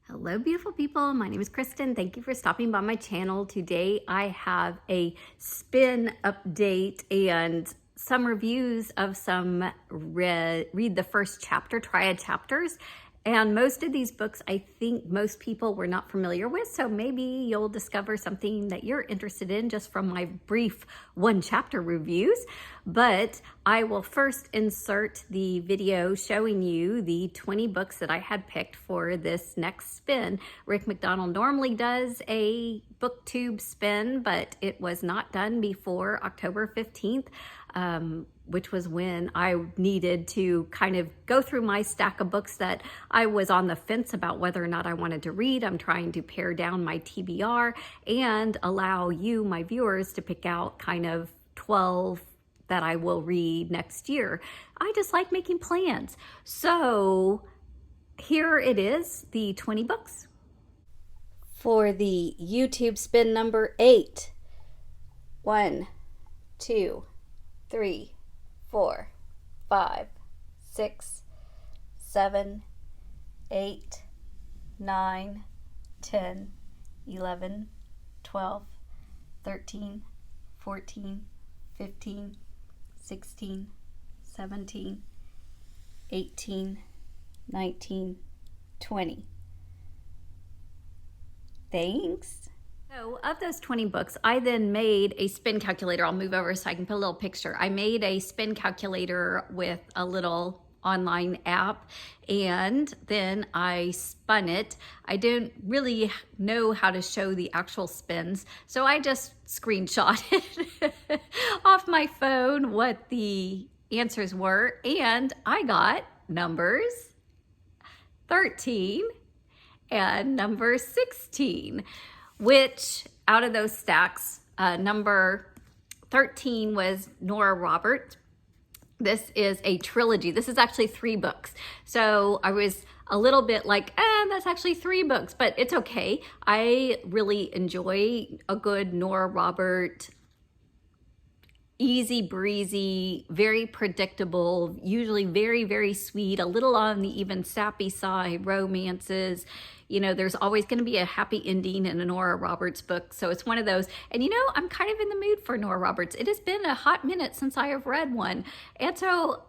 Hello, beautiful people. My name is Kristen. Thank you for stopping by my channel. Today I have a spin update and some reviews of some read the first chapter, triad chapters. And most of these books, I think most people were not familiar with, so maybe you'll discover something that you're interested in just from my brief one chapter reviews. But I will first insert the video showing you the 20 books that I had picked for this next spin. Rick MacDonald normally does a booktube spin, but it was not done before October 15th. Which was when I needed to kind of go through my stack of books that I was on the fence about whether or not I wanted to read. I'm trying to pare down my TBR and allow you, my viewers, to pick out kind of 12 that I will read next year. I just like making plans. So here it is, the 20 books. For the YouTube spin number 8. 1, 2, 3, 4, 5, 6, 7, 8, 9, 10, 11, 12, 13, 14, 15, 16, 17, 18, 19, 20. Thanks. So of those 20 books, I then made a spin calculator. I'll move over so I can put a little picture. I made a spin calculator with a little online app, and then I spun it. I didn't really know how to show the actual spins, so I just screenshotted off my phone what the answers were, and I got numbers 13 and number 16. Which out of those stacks, number 13 was Nora Roberts. This is a trilogy. This is actually 3 books. So I was a little bit like, that's actually 3 books, but it's okay. I really enjoy a good Nora Roberts, easy breezy, very predictable, usually very, very sweet, a little on the even sappy side, romances. You know, there's always going to be a happy ending in a Nora Roberts book. So it's one of those. And you know, I'm kind of in the mood for Nora Roberts. It has been a hot minute since I have read one. And so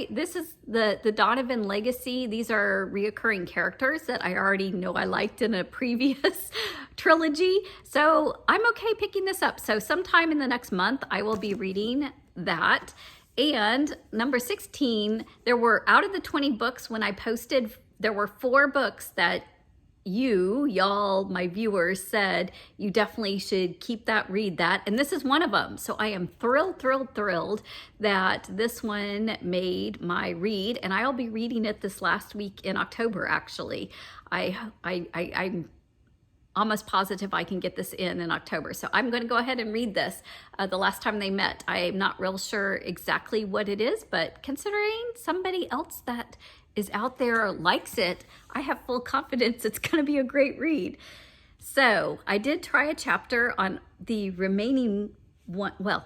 this is the Donovan legacy. These are reoccurring characters that I already know I liked in a previous trilogy. So I'm okay picking this up. So sometime in the next month, I will be reading that. And number 16, there were, out of the 20 books when I posted, there were 4 books that y'all, my viewers, said you definitely should keep that, read that, and this is one of them. So I am thrilled that this one made my read, and I'll be reading it this last week in October. Actually, I'm almost positive I can get this in October. So I'm going to go ahead and read this. The last time they met, I'm not real sure exactly what it is, but considering somebody else that is out there likes it, I have full confidence it's going to be a great read. So I did try a chapter on the remaining one. Well,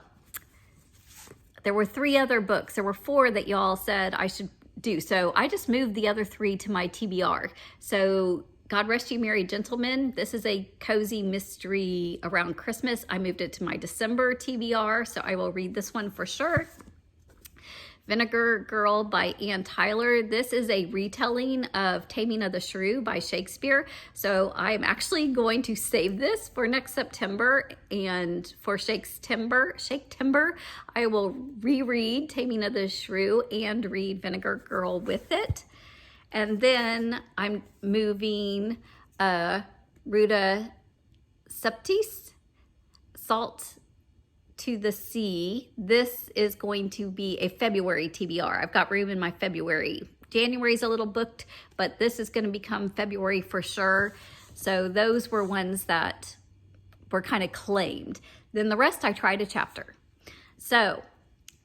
there were 3 other books. There were 4 that y'all said I should do. So I just moved the other 3 to my TBR. So God Rest You Merry Gentlemen. This is a cozy mystery around Christmas. I moved it to my December TBR, so I will read this one for sure. Vinegar Girl by Ann Tyler. This is a retelling of Taming of the Shrew by Shakespeare. So I'm actually going to save this for next September, and for Shake-Timber, I will reread Taming of the Shrew and read Vinegar Girl with it. And then I'm moving Ruta Septis, Salt to the Sea. This is going to be a February TBR. I've got room in my February. January's a little booked, but this is going to become February for sure. So those were ones that were kind of claimed. Then the rest I tried a chapter. So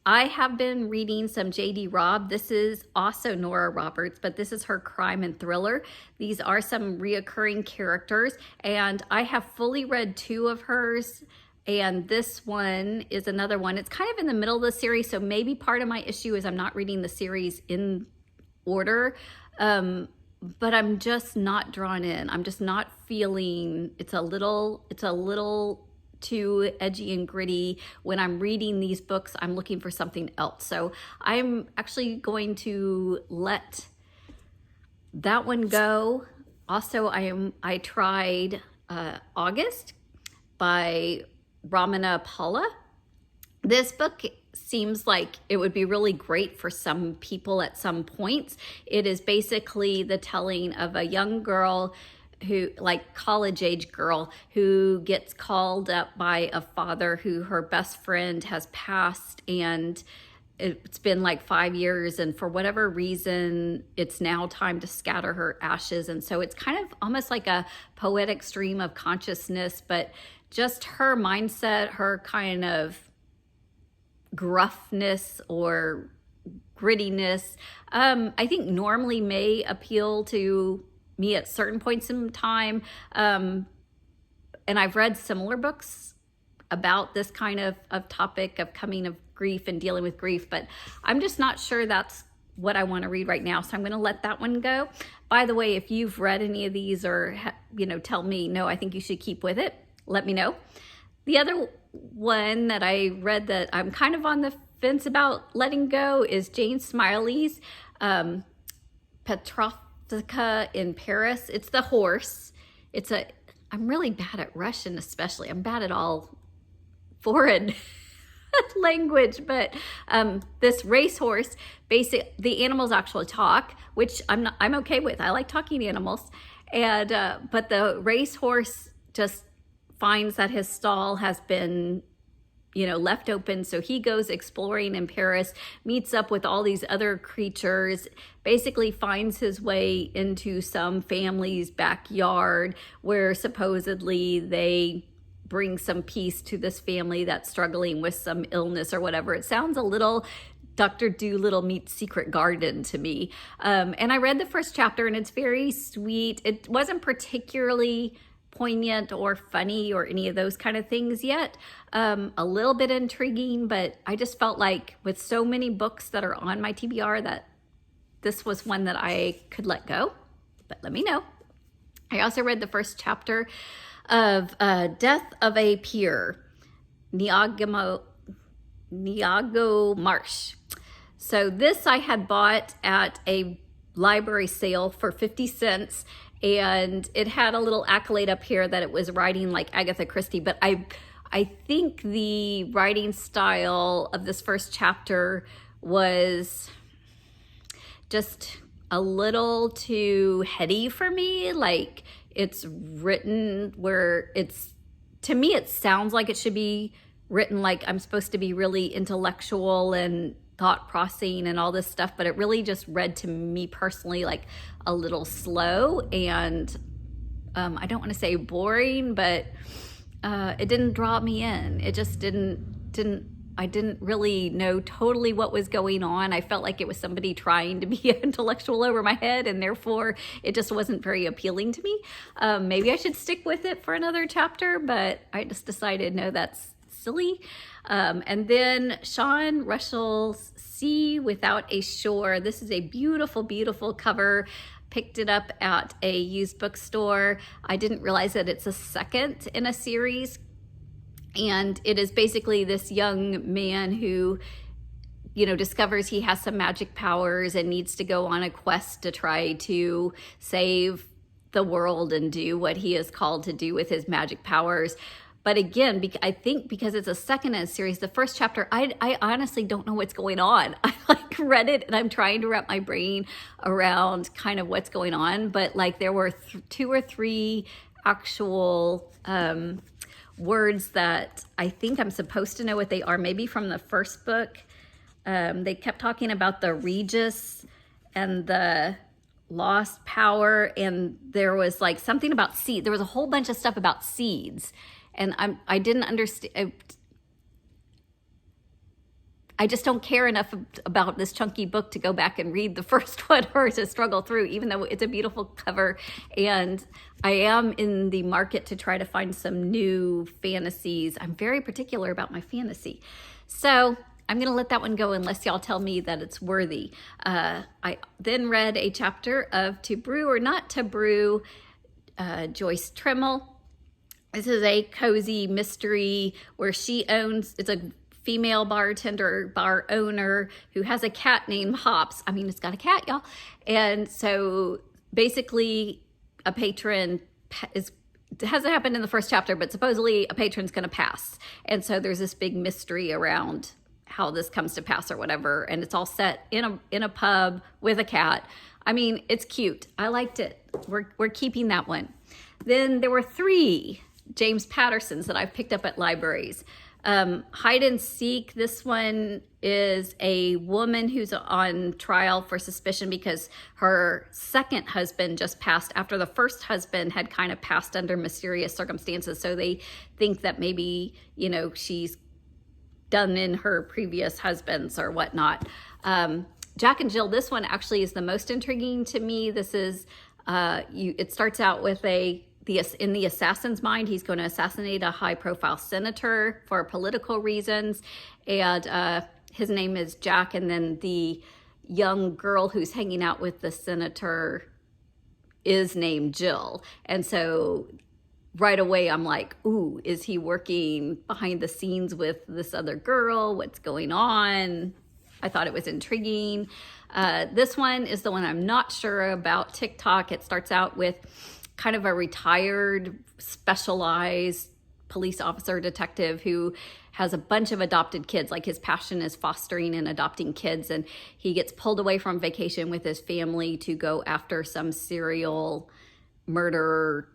I have been reading some J.D. Robb. This is also Nora Roberts, but this is her crime and thriller. These are some reoccurring characters, and I have fully read 2 of hers. And this one is another one. It's kind of in the middle of the series, so maybe part of my issue is I'm not reading the series in order. but I'm just not drawn in. I'm just not feeling, it's a little too edgy and gritty. When I'm reading these books, I'm looking for something else. So I'm actually going to let that one go. Also, I tried August by Ramana Paula. This book seems like it would be really great for some people at some points. It is basically the telling of a young girl who, like college age girl, who gets called up by a father who her best friend has passed, and it's been like 5 years, and for whatever reason it's now time to scatter her ashes. And so it's kind of almost like a poetic stream of consciousness, but just her mindset, her kind of gruffness or grittiness, I think normally may appeal to me at certain points in time. And I've read similar books about this kind of topic of coming of grief and dealing with grief, but I'm just not sure that's what I want to read right now. So I'm going to let that one go. By the way, if you've read any of these or, tell me, no, I think you should keep with it, let me know. The other one that I read that I'm kind of on the fence about letting go is Jane Smiley's Petrovka in Paris. It's the horse. I'm really bad at Russian especially. I'm bad at all foreign language, but this racehorse, the animal's actually Tock, which I'm okay with. I like talking animals. And but the racehorse just finds that his stall has been left open, so he goes exploring in Paris, meets up with all these other creatures, basically finds his way into some family's backyard where supposedly they bring some peace to this family that's struggling with some illness or whatever. It sounds a little Dr. Dolittle meets Secret Garden to me. And I read the first chapter and it's very sweet. It wasn't particularly poignant or funny or any of those kind of things yet. A little bit intriguing, but I just felt like with so many books that are on my TBR that this was one that I could let go, but let me know. I also read the first chapter of Death of a Peer, Niago Marsh. So this I had bought at a library sale for 50 cents, and it had a little accolade up here that it was writing like Agatha Christie, but I think the writing style of this first chapter was just a little too heady for me. Like, it's written where to me it sounds like it should be written like I'm supposed to be really intellectual and thought processing and all this stuff, but it really just read to me personally like a little slow and I don't want to say boring, but it didn't draw me in. It just I didn't really know totally what was going on. I felt like it was somebody trying to be intellectual over my head, and therefore it just wasn't very appealing to me. Maybe I should stick with it for another chapter, but I just decided, no, that's silly. And then Sean Russell's Sea Without a Shore. This is a beautiful, beautiful cover. Picked it up at a used bookstore. I didn't realize that it's a second in a series. And it is basically this young man who, discovers he has some magic powers and needs to go on a quest to try to save the world and do what he is called to do with his magic powers. But again, I think because it's a second in a series, the first chapter, I honestly don't know what's going on. I read it and I'm trying to wrap my brain around kind of what's going on. But there were 2 or 3 actual words that I think I'm supposed to know what they are, maybe from the first book. They kept talking about the Regis and the lost power, and there was something about seed. There was a whole bunch of stuff about seeds, and I didn't understand. I just don't care enough about this chunky book to go back and read the first one or to struggle through, even though it's a beautiful cover. And I am in the market to try to find some new fantasies. I'm very particular about my fantasy. So I'm going to let that one go unless y'all tell me that it's worthy. I then read a chapter of To Brew or Not to Brew, Joyce Trimmel. This is a cozy mystery where she owns, it's a female bartender, bar owner who has a cat named Hops. I mean, it's got a cat, y'all. And so basically a patron is, it hasn't happened in the first chapter, but supposedly a patron's going to pass. And so there's this big mystery around how this comes to pass or whatever. And it's all set in a pub with a cat. I mean, it's cute. I liked it. We're keeping that one. Then there were 3 James Pattersons that I've picked up at libraries. Hide and Seek. This one is a woman who's on trial for suspicion because her second husband just passed after the first husband had kind of passed under mysterious circumstances. So they think that maybe, you know, she's done in her previous husbands or whatnot. Jack and Jill, this one actually is the most intriguing to me. This is, it starts out with in the assassin's mind, he's going to assassinate a high-profile senator for political reasons, and his name is Jack, and then the young girl who's hanging out with the senator is named Jill. And so right away I'm like, ooh, is he working behind the scenes with this other girl? What's going on? I thought it was intriguing. This one is the one I'm not sure about. TikTok. It starts out with kind of a retired, specialized police officer detective who has a bunch of adopted kids. Like, his passion is fostering and adopting kids, and he gets pulled away from vacation with his family to go after some serial murder,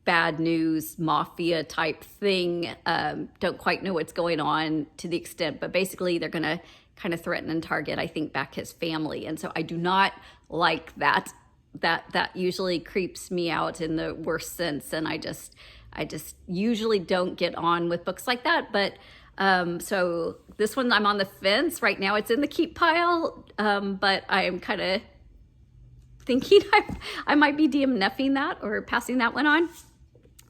bad news, mafia type thing. Don't quite know what's going on to the extent, but basically they're gonna kind of threaten and target, I think, back his family. And so I do not like that. That usually creeps me out in the worst sense, and I just usually don't get on with books like that. But so this one, I'm on the fence right now. It's in the keep pile, but I am kind of thinking I might be DNFing that or passing that one on.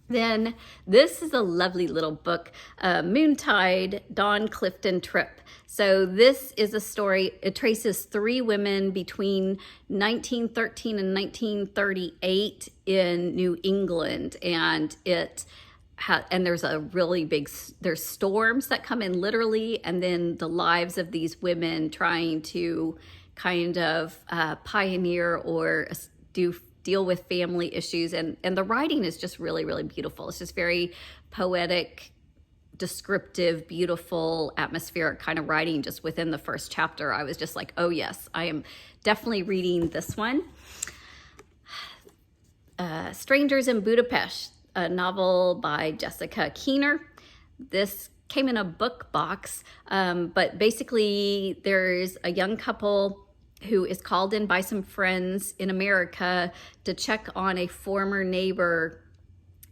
Then this is a lovely little book, Moontide, Dawn Clifton Tripp. So this is a story, it traces 3 women between 1913 and 1938 in New England. And there's a really big, there's storms that come in literally, and then the lives of these women trying to kind of pioneer or deal with family issues, and the writing is just really, really beautiful. It's just very poetic, descriptive, beautiful, atmospheric kind of writing. Just within the first chapter, I was just like, oh yes, I am definitely reading this one. Strangers in Budapest, a novel by Jessica Keener. This came in a book box, but basically there's a young couple who is called in by some friends in America to check on a former neighbor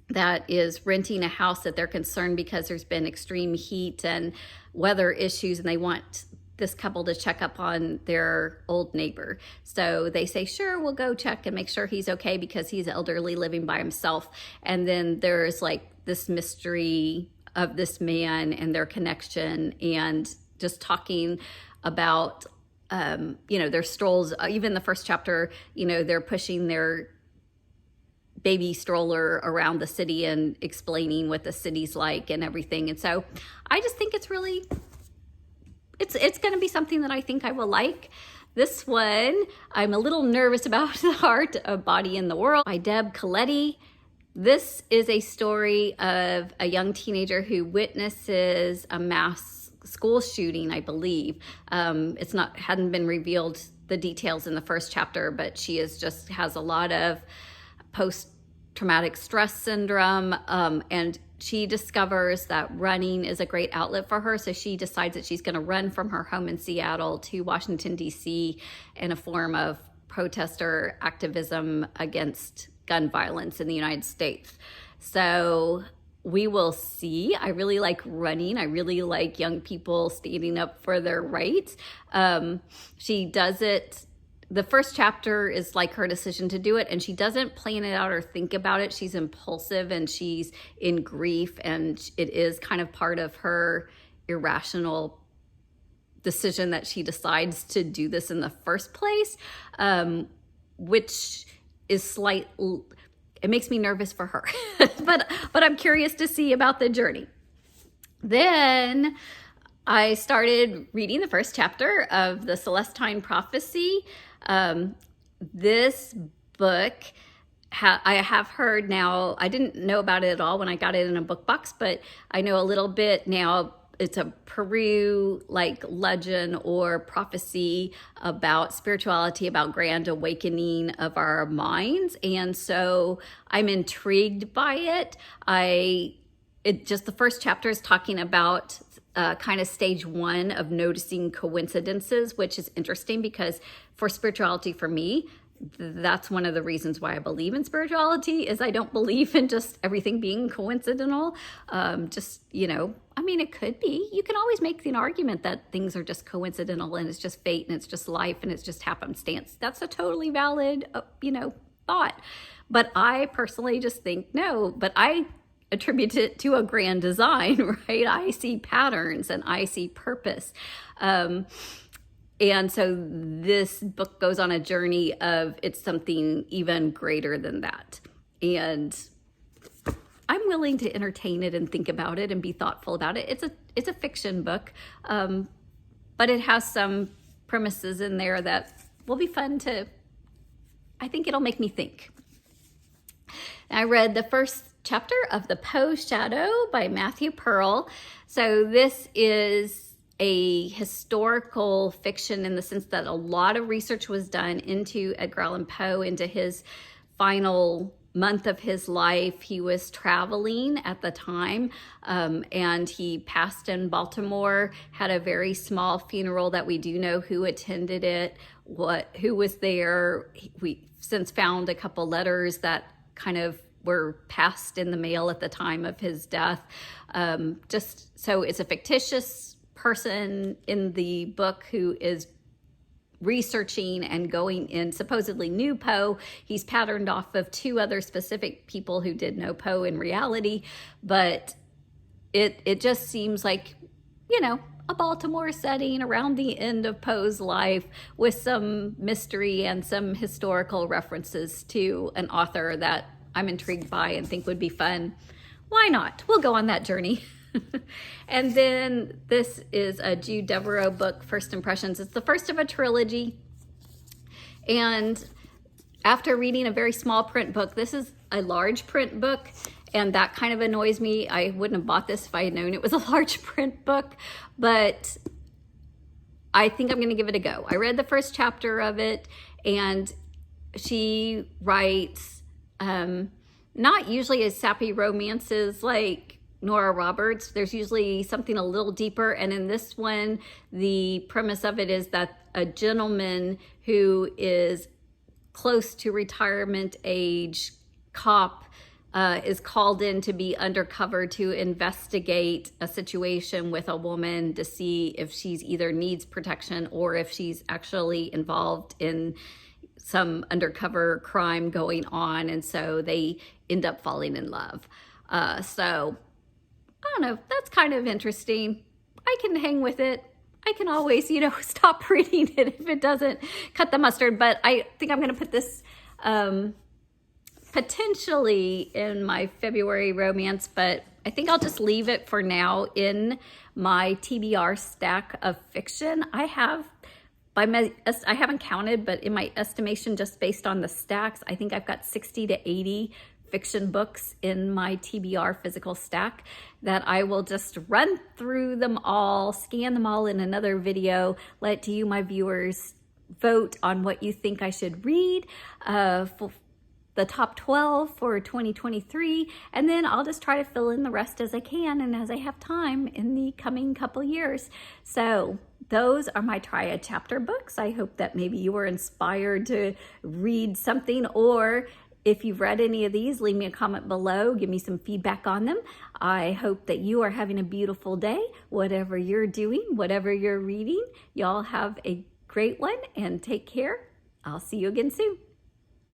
that is renting a house that they're concerned because there's been extreme heat and weather issues, and they want this couple to check up on their old neighbor. So they say, sure, we'll go check and make sure he's okay because he's elderly, living by himself. And then there's like this mystery of this man and their connection, and just talking about their strolls. Even the first chapter, they're pushing their baby stroller around the city and explaining what the city's like and everything. And so I just think it's really, it's going to be something that I think I will like. This one, I'm a little nervous about. The Heart of Body in the World by Deb Coletti. This is a story of a young teenager who witnesses a mass school shooting, I believe. Hadn't been revealed the details in the first chapter, but she has a lot of post-traumatic stress syndrome, and she discovers that running is a great outlet for her. So she decides that she's going to run from her home in Seattle to Washington, D.C. in a form of protest or activism against gun violence in the United States. So we will see. I really like running. I really like young people standing up for their rights. She does it. The first chapter is like her decision to do it, and she doesn't plan it out or think about it. She's impulsive and she's in grief, and it is kind of part of her irrational decision that she decides to do this in the first place, which is it makes me nervous for her, but I'm curious to see about the journey. Then I started reading the first chapter of the Celestine Prophecy. This book, I have heard now, I didn't know about it at all when I got it in a book box, but I know a little bit now. It's a Peru like legend or prophecy about spirituality, about grand awakening of our minds. And so I'm intrigued by it. Just the first chapter is talking about kind of stage one of noticing coincidences, which is interesting because for spirituality, for me, that's one of the reasons why I believe in spirituality, is I don't believe in just everything being coincidental. It could be. You can always make an argument that things are just coincidental and it's just fate and it's just life and it's just happenstance. That's a totally valid, thought. But I personally just think no, but I attribute it to a grand design, right? I see patterns and I see purpose. And so this book goes on a journey of it's something even greater than that. And I'm willing to entertain it and think about it and be thoughtful about it. It's a fiction book, but it has some premises in there that will be fun I think it'll make me think. I read the first chapter of The Poe Shadow by Matthew Pearl. So this is a historical fiction in the sense that a lot of research was done into Edgar Allan Poe, into his final month of his life. He was traveling at the time, and he passed in Baltimore, had a very small funeral that we do know who attended it, who was there. We since found a couple letters that kind of were passed in the mail at the time of his death. Just so it's a fictitious person in the book who is researching and going in, supposedly knew Poe. He's patterned off of two other specific people who did know Poe in reality, but it just seems like, a Baltimore setting around the end of Poe's life with some mystery and some historical references to an author that I'm intrigued by and think would be fun. Why not? We'll go on that journey. And then this is a Jude Devereaux book, First Impressions. It's the first of a trilogy. And after reading a very small print book, this is a large print book, and that kind of annoys me. I wouldn't have bought this if I had known it was a large print book, but I think I'm going to give it a go. I read the first chapter of it, and she writes not usually as sappy romances like Nora Roberts. There's usually something a little deeper. And in this one, the premise of it is that a gentleman who is close to retirement age cop is called in to be undercover to investigate a situation with a woman to see if she's either needs protection or if she's actually involved in some undercover crime going on. And so they end up falling in love. So I don't know, that's kind of interesting. I can hang with it. I can always, stop reading it if it doesn't cut the mustard. But I think I'm going to put this potentially in my February romance, but I think I'll just leave it for now in my TBR stack of fiction. I haven't counted, but in my estimation, just based on the stacks, I think I've got 60 to 80 fiction books in my TBR physical stack that I will just run through them all, scan them all in another video, let you, my viewers, vote on what you think I should read for the top 12 for 2023, and then I'll just try to fill in the rest as I can and as I have time in the coming couple years. So those are my triad chapter books. I hope that maybe you were inspired to read something, or if you've read any of these, leave me a comment below. Give me some feedback on them. I hope that you are having a beautiful day, whatever you're doing, whatever you're reading. Y'all have a great one and take care. I'll see you again soon.